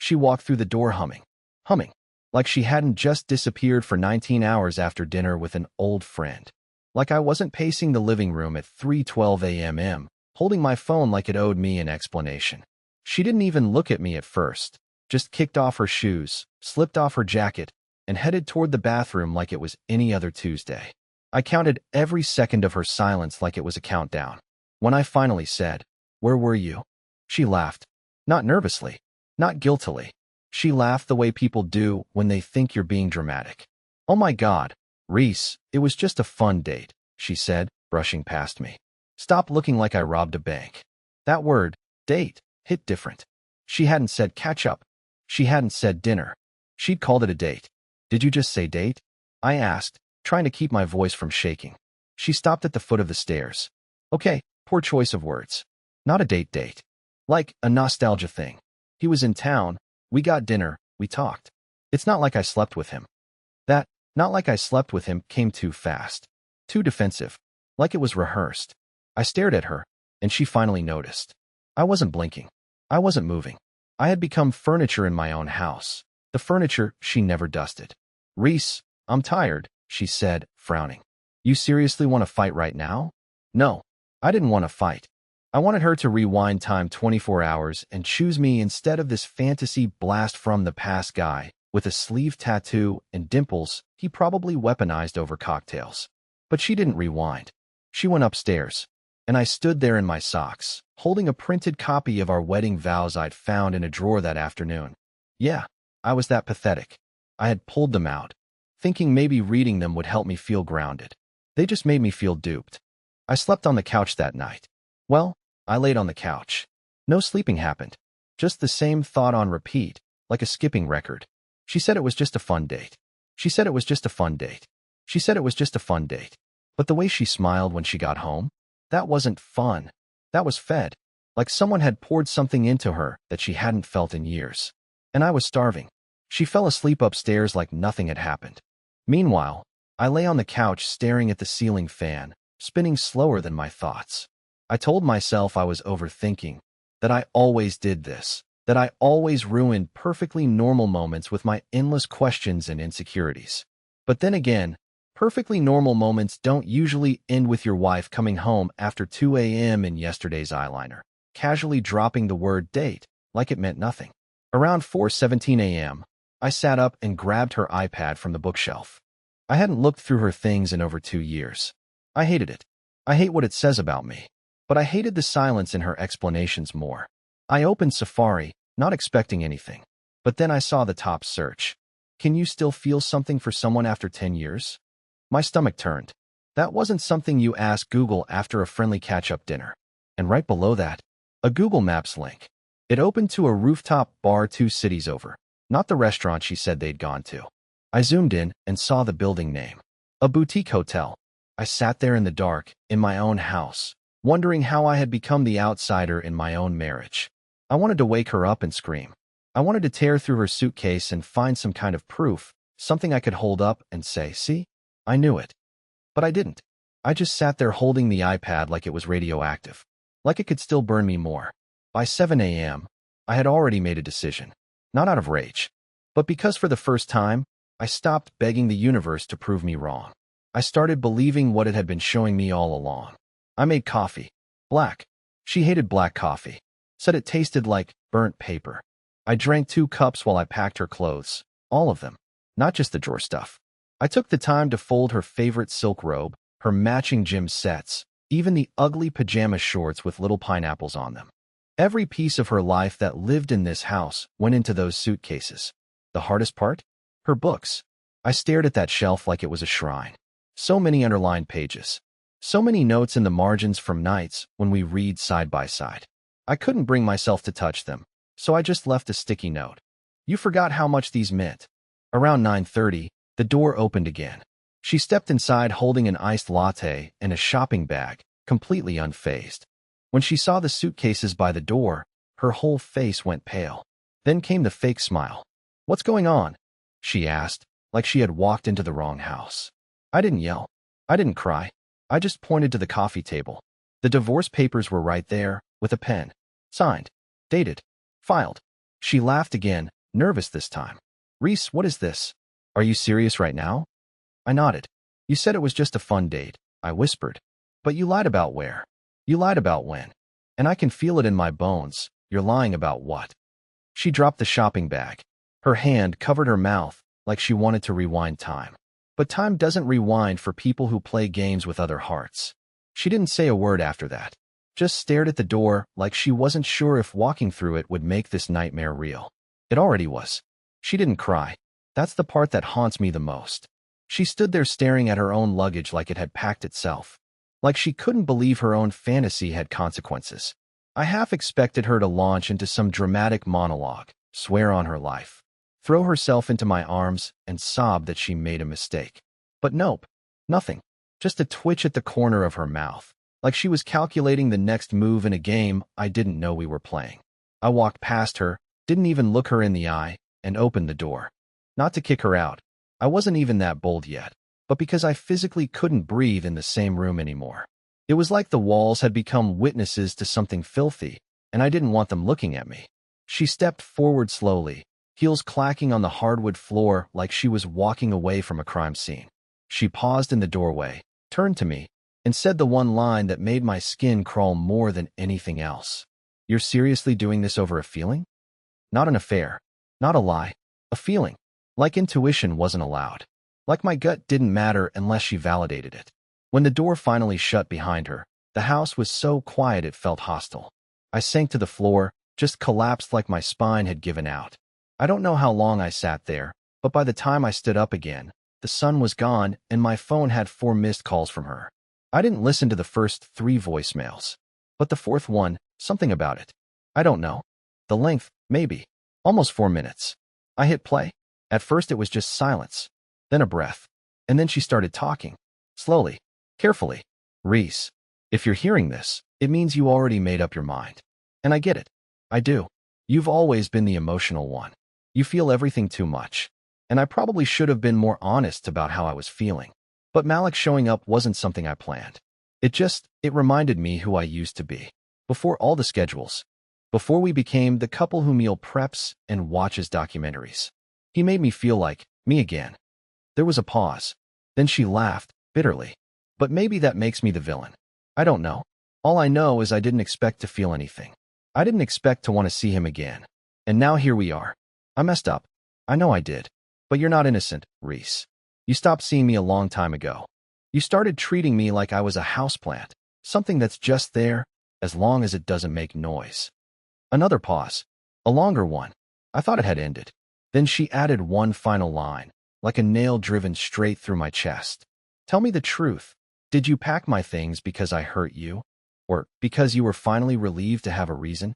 She walked through the door humming, like she hadn't just disappeared for 19 hours after dinner with an old friend. Like I wasn't pacing the living room at 3:12 a.m., holding my phone like it owed me an explanation. She didn't even look at me at first, just kicked off her shoes, slipped off her jacket, and headed toward the bathroom like it was any other Tuesday. I counted every second of her silence like it was a countdown. When I finally said, "Where were you?" she laughed. Not nervously, not guiltily. She laughed the way people do when they think you're being dramatic. "Oh my God, Reese, it was just a fun date," she said, brushing past me. "Stop looking like I robbed a bank." That word, date, hit different. She hadn't said catch up. She hadn't said dinner. She'd called it a date. "Did you just say date?" I asked, trying to keep my voice from shaking. She stopped at the foot of the stairs. "Okay, poor choice of words. Not a date. Like a nostalgia thing. He was in town, we got dinner, we talked. It's not like I slept with him." That, "not like I slept with him," came too fast. Too defensive. Like it was rehearsed. I stared at her, and she finally noticed. I wasn't blinking. I wasn't moving. I had become furniture in my own house. The furniture she never dusted. "Reese, I'm tired," she said, frowning. "You seriously want to fight right now?" No, I didn't want to fight. I wanted her to rewind time 24 hours and choose me instead of this fantasy blast from the past guy with a sleeve tattoo and dimples he probably weaponized over cocktails. But she didn't rewind. She went upstairs, and I stood there in my socks, holding a printed copy of our wedding vows I'd found in a drawer that afternoon. Yeah, I was that pathetic. I had pulled them out, thinking maybe reading them would help me feel grounded. They just made me feel duped. I slept on the couch that night. Well, I laid on the couch. No sleeping happened. Just the same thought on repeat, like a skipping record. She said it was just a fun date. She said it was just a fun date. She said it was just a fun date. But the way she smiled when she got home, that wasn't fun. That was fed. Like someone had poured something into her that she hadn't felt in years. And I was starving. She fell asleep upstairs like nothing had happened. Meanwhile, I lay on the couch staring at the ceiling fan, spinning slower than my thoughts. I told myself I was overthinking, that I always did this, that I always ruined perfectly normal moments with my endless questions and insecurities. But then again, perfectly normal moments don't usually end with your wife coming home after 2 a.m. in yesterday's eyeliner, casually dropping the word date like it meant nothing. Around 4:17 a.m., I sat up and grabbed her iPad from the bookshelf. I hadn't looked through her things in over 2 years. I hated it. I hate what it says about me. But I hated the silence in her explanations more. I opened Safari, not expecting anything. But then I saw the top search. Can you still feel something for someone after 10 years? My stomach turned. That wasn't something you ask Google after a friendly catch-up dinner. And right below that, a Google Maps link. It opened to a rooftop bar 2 cities over, not the restaurant she said they'd gone to. I zoomed in and saw the building name. A boutique hotel. I sat there in the dark, in my own house, wondering how I had become the outsider in my own marriage. I wanted to wake her up and scream. I wanted to tear through her suitcase and find some kind of proof, something I could hold up and say, "See? I knew it." But I didn't. I just sat there holding the iPad like it was radioactive, like it could still burn me more. By 7 a.m., I had already made a decision, not out of rage, but because for the first time, I stopped begging the universe to prove me wrong. I started believing what it had been showing me all along. I made coffee. Black. She hated black coffee. Said it tasted like burnt paper. I drank 2 cups while I packed her clothes. All of them. Not just the drawer stuff. I took the time to fold her favorite silk robe, her matching gym sets, even the ugly pajama shorts with little pineapples on them. Every piece of her life that lived in this house went into those suitcases. The hardest part? Her books. I stared at that shelf like it was a shrine. So many underlined pages. So many notes in the margins from nights when we read side by side. I couldn't bring myself to touch them, so I just left a sticky note. "You forgot how much these meant." Around 9:30, the door opened again. She stepped inside holding an iced latte and a shopping bag, completely unfazed. When she saw the suitcases by the door, her whole face went pale. Then came the fake smile. "What's going on?" she asked, like she had walked into the wrong house. I didn't yell. I didn't cry. I just pointed to the coffee table. The divorce papers were right there, with a pen. Signed. Dated. Filed. She laughed again, nervous this time. Reese, what is this? Are you serious right now? I nodded. You said it was just a fun date, I whispered. But you lied about where. You lied about when. And I can feel it in my bones. You're lying about what? She dropped the shopping bag. Her hand covered her mouth like she wanted to rewind time. But time doesn't rewind for people who play games with other hearts. She didn't say a word after that. Just stared at the door like she wasn't sure if walking through it would make this nightmare real. It already was. She didn't cry. That's the part that haunts me the most. She stood there staring at her own luggage like it had packed itself. Like she couldn't believe her own fantasy had consequences. I half expected her to launch into some dramatic monologue, swear on her life, throw herself into my arms, and sob that she made a mistake. But nope, nothing. Just a twitch at the corner of her mouth, like she was calculating the next move in a game I didn't know we were playing. I walked past her, didn't even look her in the eye, and opened the door. Not to kick her out. I wasn't even that bold yet, but because I physically couldn't breathe in the same room anymore. It was like the walls had become witnesses to something filthy, and I didn't want them looking at me. She stepped forward slowly, heels clacking on the hardwood floor like she was walking away from a crime scene. She paused in the doorway, turned to me, and said the one line that made my skin crawl more than anything else. You're seriously doing this over a feeling? Not an affair. Not a lie. A feeling. Like intuition wasn't allowed. Like my gut didn't matter unless she validated it. When the door finally shut behind her, the house was so quiet it felt hostile. I sank to the floor, just collapsed like my spine had given out. I don't know how long I sat there, but by the time I stood up again, the sun was gone and my phone had 4 missed calls from her. I didn't listen to the first 3 voicemails. But the fourth one, something about it. I don't know. The length, maybe. Almost 4 minutes. I hit play. At first it was just silence, then a breath, and then she started talking. Slowly, carefully. Reese, if you're hearing this, it means you already made up your mind. And I get it. I do. You've always been the emotional one. You feel everything too much. And I probably should have been more honest about how I was feeling. But Malik showing up wasn't something I planned. It reminded me who I used to be. Before all the schedules. Before we became the couple who meal preps and watches documentaries. He made me feel like me again. There was a pause. Then she laughed, bitterly. But maybe that makes me the villain. I don't know. All I know is I didn't expect to feel anything. I didn't expect to want to see him again. And now here we are. I messed up. I know I did. But you're not innocent, Reese. You stopped seeing me a long time ago. You started treating me like I was a houseplant, something that's just there, as long as it doesn't make noise. Another pause. A longer one. I thought it had ended. Then she added one final line, like a nail driven straight through my chest. Tell me the truth. Did you pack my things because I hurt you? Or because you were finally relieved to have a reason?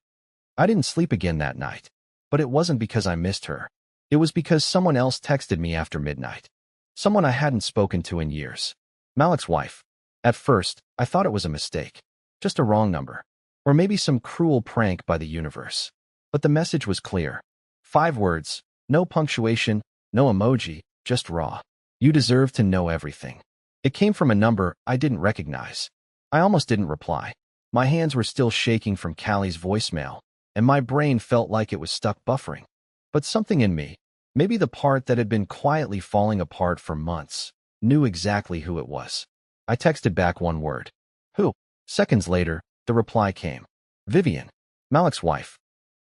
I didn't sleep again that night. But it wasn't because I missed her. It was because someone else texted me after midnight. Someone I hadn't spoken to in years. Malik's wife. At first, I thought it was a mistake. Just a wrong number. Or maybe some cruel prank by the universe. But the message was clear. 5 words. No punctuation, no emoji, just raw. You deserve to know everything. It came from a number I didn't recognize. I almost didn't reply. My hands were still shaking from Callie's voicemail, and my brain felt like it was stuck buffering. But something in me, maybe the part that had been quietly falling apart for months, knew exactly who it was. I texted back one word. Who? Seconds later, the reply came. Vivian, Malik's wife.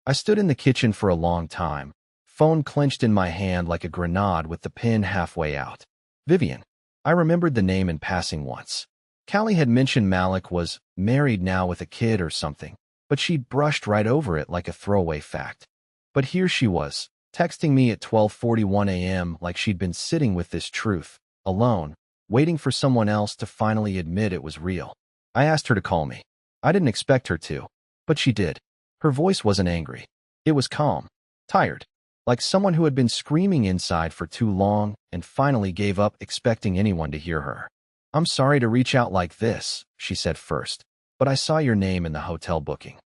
I stood in the kitchen for a long time, phone clenched in my hand like a grenade with the pin halfway out. Vivian. I remembered the name in passing once. Callie had mentioned Malik was married now with a kid or something, but she'd brushed right over it like a throwaway fact. But here she was, texting me at 12:41 a.m. like she'd been sitting with this truth, alone, waiting for someone else to finally admit it was real. I asked her to call me. I didn't expect her to, but she did. Her voice wasn't angry. It was calm, tired, like someone who had been screaming inside for too long and finally gave up expecting anyone to hear her. I'm sorry to reach out like this, she said first, but I saw your name in the hotel booking.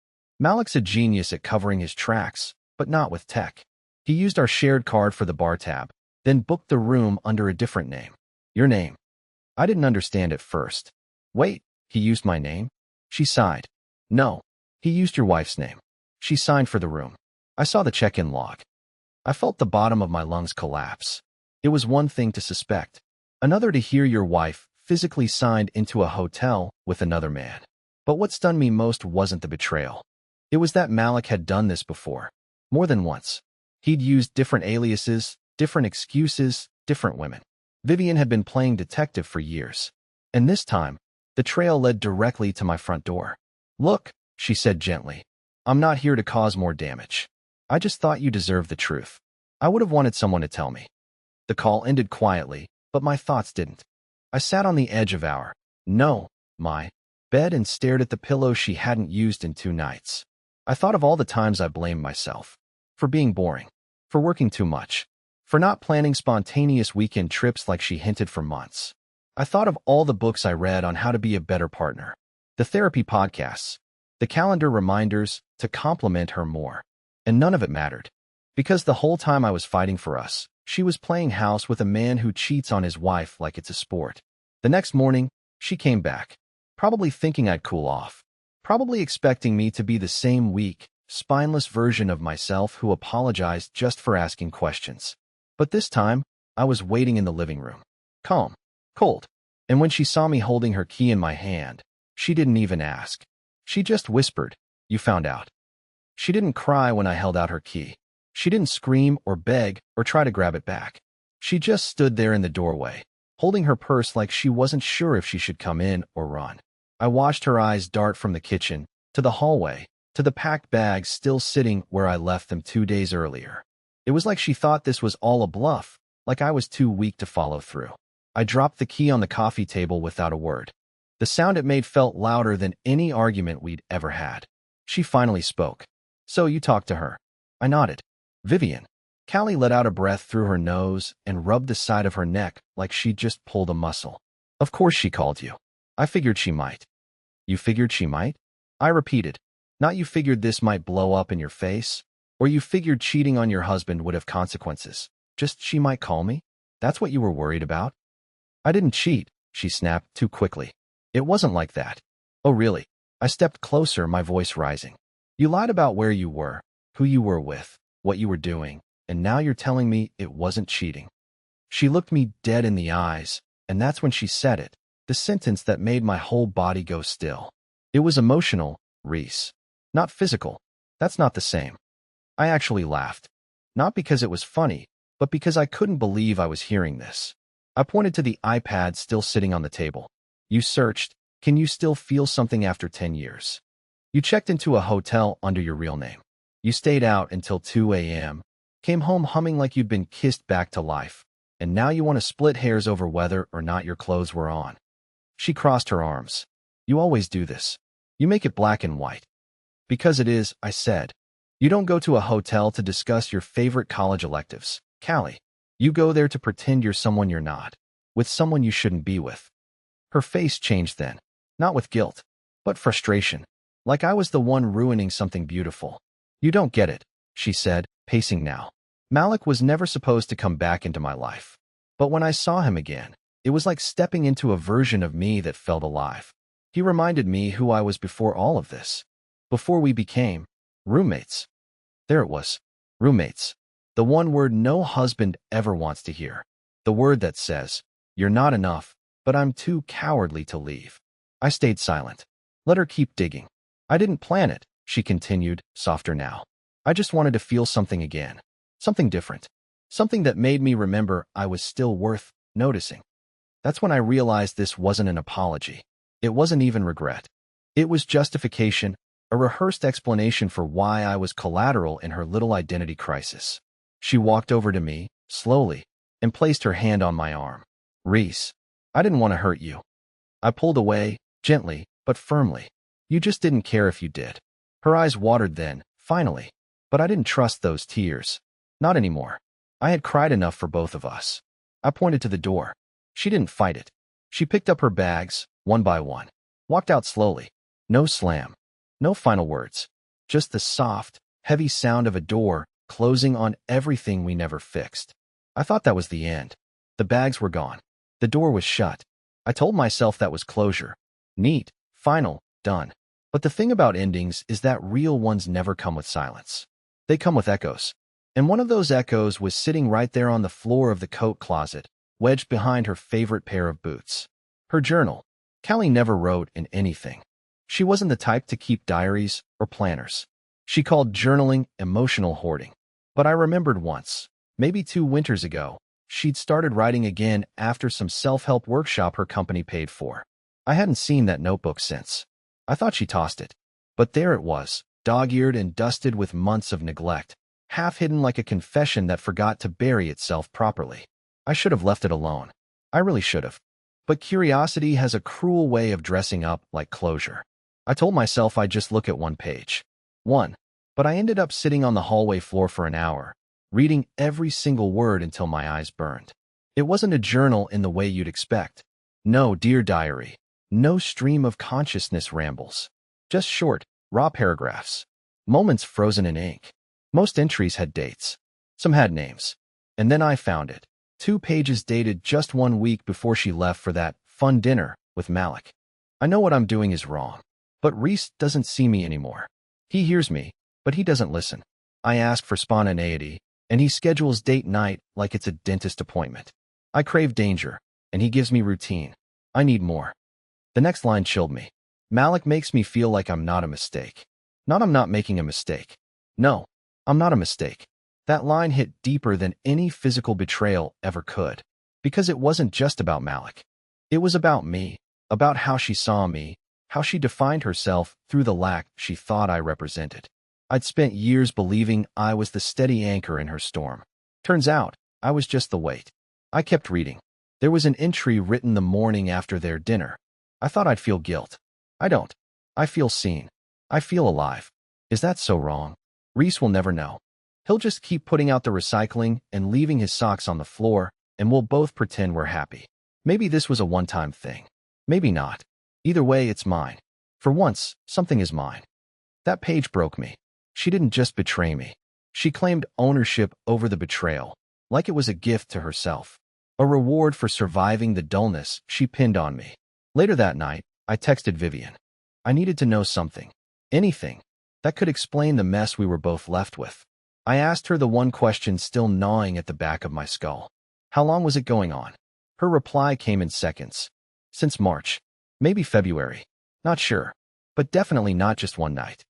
Malik's a genius at covering his tracks, but not with tech. He used our shared card for the bar tab, then booked the room under a different name. Your name. I didn't understand at first. Wait, he used my name? She sighed. No, he used your wife's name. She signed for the room. I saw the check-in log. I felt the bottom of my lungs collapse. It was one thing to suspect, another to hear your wife physically signed into a hotel with another man. But what stunned me most wasn't the betrayal. It was that Malik had done this before, more than once. He'd used different aliases, different excuses, different women. Vivian had been playing detective for years. And this time, the trail led directly to my front door. "Look," she said gently, "I'm not here to cause more damage. I just thought you deserved the truth. I would have wanted someone to tell me." The call ended quietly, but my thoughts didn't. I sat on the edge of my bed and stared at the pillow she hadn't used in 2 nights. I thought of all the times I blamed myself. For being boring. For working too much. For not planning spontaneous weekend trips like she hinted for months. I thought of all the books I read on how to be a better partner. The therapy podcasts. The calendar reminders to compliment her more. And none of it mattered. Because the whole time I was fighting for us, she was playing house with a man who cheats on his wife like it's a sport. The next morning, she came back. Probably thinking I'd cool off. Probably expecting me to be the same weak, spineless version of myself who apologized just for asking questions. But this time, I was waiting in the living room. Calm. Cold. And when she saw me holding her key in my hand, she didn't even ask. She just whispered, "You found out." She didn't cry when I held out her key. She didn't scream or beg or try to grab it back. She just stood there in the doorway, holding her purse like she wasn't sure if she should come in or run. I watched her eyes dart from the kitchen, to the hallway, to the packed bags still sitting where I left them 2 days earlier. It was like she thought this was all a bluff, like I was too weak to follow through. I dropped the key on the coffee table without a word. The sound it made felt louder than any argument we'd ever had. She finally spoke. "So you talked to her?" I nodded. "Vivian." Callie let out a breath through her nose and rubbed the side of her neck like she'd just pulled a muscle. "Of course she called you. I figured she might." "You figured she might?" I repeated. "Not you figured this might blow up in your face? Or you figured cheating on your husband would have consequences? Just she might call me? That's what you were worried about?" "I didn't cheat," she snapped too quickly. "It wasn't like that." "Oh, really?" I stepped closer, my voice rising. "You lied about where you were, who you were with, what you were doing, and now you're telling me it wasn't cheating." She looked me dead in the eyes, and that's when she said it, the sentence that made my whole body go still. "It was emotional, Reese. Not physical. That's not the same." I actually laughed. Not because it was funny, but because I couldn't believe I was hearing this. I pointed to the iPad still sitting on the table. "You searched. Can you still feel something after 10 years? You checked into a hotel under your real name. You stayed out until 2 a.m., came home humming like you'd been kissed back to life, and now you want to split hairs over whether or not your clothes were on." She crossed her arms. "You always do this. You make it black and white." "Because it is," I said. "You don't go to a hotel to discuss your favorite college electives, Callie. You go there to pretend you're someone you're not, with someone you shouldn't be with." Her face changed then, not with guilt, but frustration, like I was the one ruining something beautiful. "You don't get it," she said, pacing now. "Malik was never supposed to come back into my life. But when I saw him again, it was like stepping into a version of me that felt alive. He reminded me who I was before all of this. Before we became roommates." There it was. Roommates. The one word no husband ever wants to hear. The word that says, "You're not enough, but I'm too cowardly to leave." I stayed silent. Let her keep digging. "I didn't plan it," she continued, softer now. "I just wanted to feel something again. Something different. Something that made me remember I was still worth noticing." That's when I realized this wasn't an apology. It wasn't even regret. It was justification, a rehearsed explanation for why I was collateral in her little identity crisis. She walked over to me, slowly, and placed her hand on my arm. "Reese, I didn't want to hurt you." I pulled away, gently, but firmly. "You just didn't care if you did." Her eyes watered then, finally. But I didn't trust those tears. Not anymore. I had cried enough for both of us. I pointed to the door. She didn't fight it. She picked up her bags, one by one. Walked out slowly. No slam. No final words. Just the soft, heavy sound of a door closing on everything we never fixed. I thought that was the end. The bags were gone. The door was shut. I told myself that was closure. Neat, final, done. But the thing about endings is that real ones never come with silence. They come with echoes. And one of those echoes was sitting right there on the floor of the coat closet, wedged behind her favorite pair of boots. Her journal. Callie never wrote in anything. She wasn't the type to keep diaries or planners. She called journaling emotional hoarding. But I remembered once, maybe 2 winters ago, she'd started writing again after some self-help workshop her company paid for. I hadn't seen that notebook since. I thought she tossed it. But there it was, dog-eared and dusted with months of neglect, half hidden like a confession that forgot to bury itself properly. I should have left it alone. I really should have. But curiosity has a cruel way of dressing up like closure. I told myself I'd just look at one page. But I ended up sitting on the hallway floor for an hour, reading every single word until my eyes burned. It wasn't a journal in the way you'd expect. No Dear Diary. No stream of consciousness rambles. Just short, raw paragraphs. Moments frozen in ink. Most entries had dates. Some had names. And then I found it. 2 pages dated just 1 week before she left for that fun dinner with Malik. I know what I'm doing is wrong. But Reese doesn't see me anymore. He hears me, but he doesn't listen. I ask for spontaneity, and he schedules date night like it's a dentist appointment. I crave danger, and he gives me routine. I need more. The next line chilled me. Malik makes me feel like I'm not a mistake. Not I'm not making a mistake. No, I'm not a mistake. That line hit deeper than any physical betrayal ever could. Because it wasn't just about Malik. It was about me, about how she saw me, how she defined herself through the lack she thought I represented. I'd spent years believing I was the steady anchor in her storm. Turns out, I was just the weight. I kept reading. There was an entry written the morning after their dinner. I thought I'd feel guilt. I don't. I feel seen. I feel alive. Is that so wrong? Reese will never know. He'll just keep putting out the recycling and leaving his socks on the floor, and we'll both pretend we're happy. Maybe this was a one-time thing. Maybe not. Either way, it's mine. For once, something is mine. That page broke me. She didn't just betray me. She claimed ownership over the betrayal, like it was a gift to herself. A reward for surviving the dullness she pinned on me. Later that night, I texted Vivian. I needed to know something. Anything. That could explain the mess we were both left with. I asked her the one question still gnawing at the back of my skull. How long was it going on? Her reply came in seconds. Since March. Maybe February. Not sure. But definitely not just one night.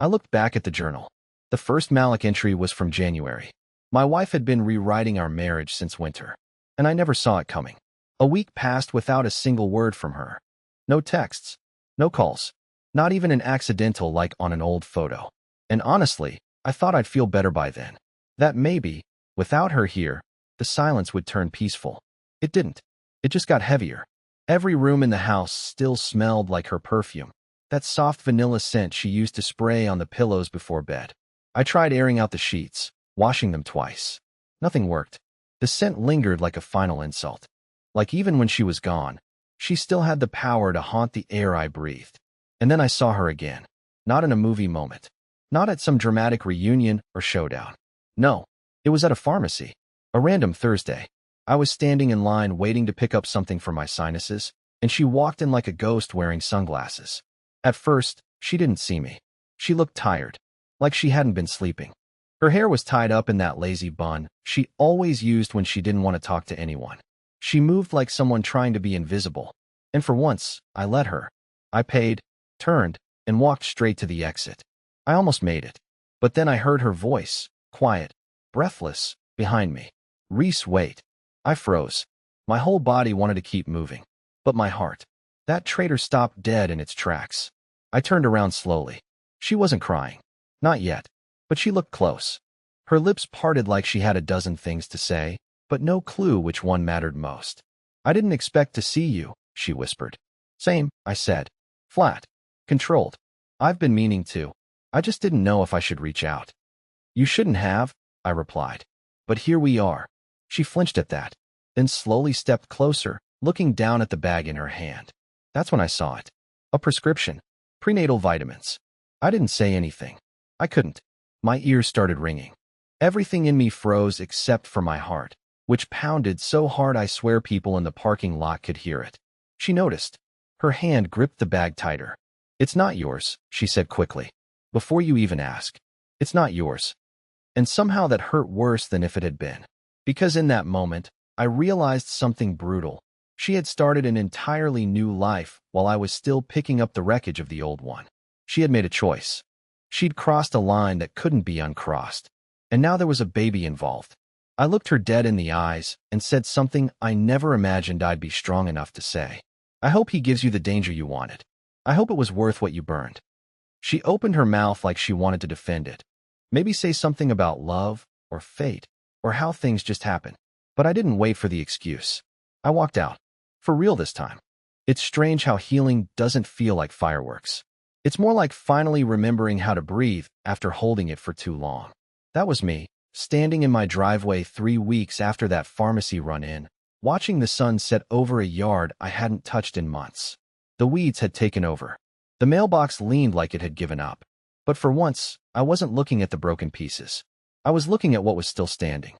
I looked back at the journal. The first Malik entry was from January. My wife had been rewriting our marriage since winter. And I never saw it coming. A week passed without a single word from her. No texts. No calls. Not even an accidental like on an old photo. And honestly, I thought I'd feel better by then. That maybe, without her here, the silence would turn peaceful. It didn't. It just got heavier. Every room in the house still smelled like her perfume, that soft vanilla scent she used to spray on the pillows before bed. I tried airing out the sheets, washing them twice. Nothing worked. The scent lingered like a final insult. Like even when she was gone, she still had the power to haunt the air I breathed. And then I saw her again. Not in a movie moment. Not at some dramatic reunion or showdown. No, it was at a pharmacy. A random Thursday. I was standing in line waiting to pick up something for my sinuses, and she walked in like a ghost wearing sunglasses. At first, she didn't see me. She looked tired, like she hadn't been sleeping. Her hair was tied up in that lazy bun she always used when she didn't want to talk to anyone. She moved like someone trying to be invisible. And for once, I let her. I paid, turned, and walked straight to the exit. I almost made it. But then I heard her voice, quiet, breathless, behind me. Reese, wait. I froze. My whole body wanted to keep moving. But my heart. That traitor stopped dead in its tracks. I turned around slowly. She wasn't crying. Not yet. But she looked close. Her lips parted like she had a dozen things to say, but no clue which one mattered most. I didn't expect to see you, she whispered. Same, I said. Flat. Controlled. I've been meaning to. I just didn't know if I should reach out. You shouldn't have, I replied. But here we are. She flinched at that, then slowly stepped closer, looking down at the bag in her hand. That's when I saw it. A prescription. Prenatal vitamins. I didn't say anything. I couldn't. My ears started ringing. Everything in me froze except for my heart, which pounded so hard I swear people in the parking lot could hear it. She noticed. Her hand gripped the bag tighter. It's not yours, she said quickly. Before you even ask. It's not yours. And somehow that hurt worse than if it had been. Because in that moment, I realized something brutal. She had started an entirely new life while I was still picking up the wreckage of the old one. She had made a choice. She'd crossed a line that couldn't be uncrossed. And now there was a baby involved. I looked her dead in the eyes and said something I never imagined I'd be strong enough to say. I hope he gives you the danger you wanted. I hope it was worth what you burned. She opened her mouth like she wanted to defend it. Maybe say something about love or fate or how things just happen. But I didn't wait for the excuse. I walked out. For real this time. It's strange how healing doesn't feel like fireworks. It's more like finally remembering how to breathe after holding it for too long. That was me, standing in my driveway 3 weeks after that pharmacy run-in, watching the sun set over a yard I hadn't touched in months. The weeds had taken over. The mailbox leaned like it had given up. But for once, I wasn't looking at the broken pieces. I was looking at what was still standing.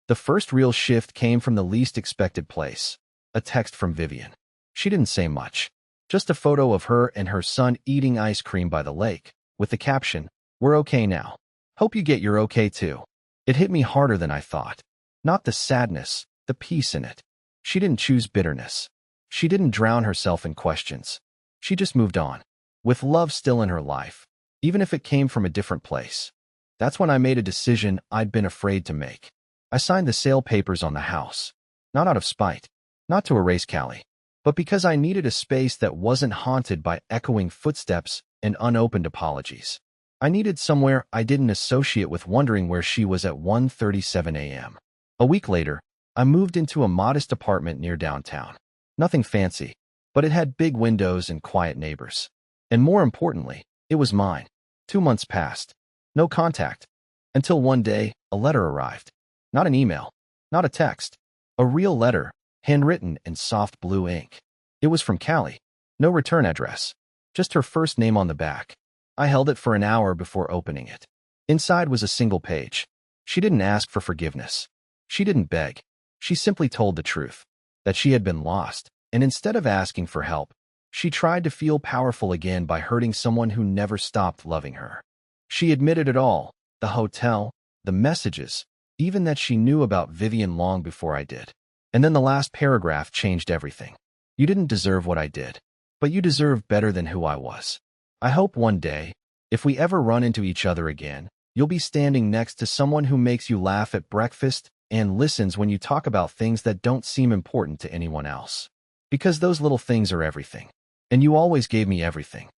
The first real shift came from the least expected place. A text from Vivian. She didn't say much. Just a photo of her and her son eating ice cream by the lake, with the caption, "We're okay now. Hope you get your okay too." It hit me harder than I thought. Not the sadness, the peace in it. She didn't choose bitterness. She didn't drown herself in questions. She just moved on. With love still in her life, even if it came from a different place. That's when I made a decision I'd been afraid to make. I signed the sale papers on the house. Not out of spite. Not to erase Callie. But because I needed a space that wasn't haunted by echoing footsteps and unopened apologies. I needed somewhere I didn't associate with wondering where she was at 1:37 a.m. A week later, I moved into a modest apartment near downtown. Nothing fancy, but it had big windows and quiet neighbors. And more importantly, it was mine. 2 months passed. No contact. Until one day, a letter arrived. Not an email. Not a text. A real letter, handwritten in soft blue ink. It was from Callie. No return address. Just her first name on the back. I held it for an hour before opening it. Inside was a single page. She didn't ask for forgiveness. She didn't beg. She simply told the truth. That she had been lost, and instead of asking for help, she tried to feel powerful again by hurting someone who never stopped loving her. She admitted it all, the hotel, the messages, even that she knew about Vivian long before I did. And then the last paragraph changed everything. You didn't deserve what I did, but you deserve better than who I was. I hope one day, if we ever run into each other again, you'll be standing next to someone who makes you laugh at breakfast and listens when you talk about things that don't seem important to anyone else. Because those little things are everything. And you always gave me everything.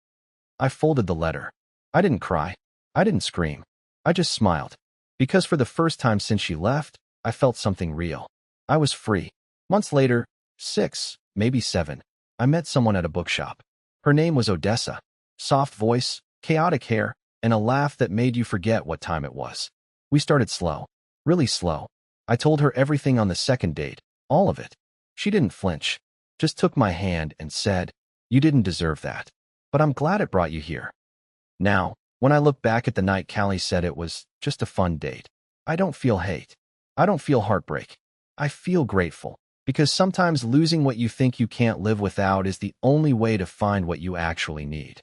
I folded the letter. I didn't cry. I didn't scream. I just smiled. Because for the first time since she left, I felt something real. I was free. Months later, 6, maybe 7, I met someone at a bookshop. Her name was Odessa. Soft voice, chaotic hair, and a laugh that made you forget what time it was. We started slow. Really slow. I told her everything on the second date. All of it. She didn't flinch. Just took my hand and said, "You didn't deserve that. But I'm glad it brought you here." Now, when I look back at the night Callie said it was just a fun date, I don't feel hate. I don't feel heartbreak. I feel grateful. Because sometimes losing what you think you can't live without is the only way to find what you actually need.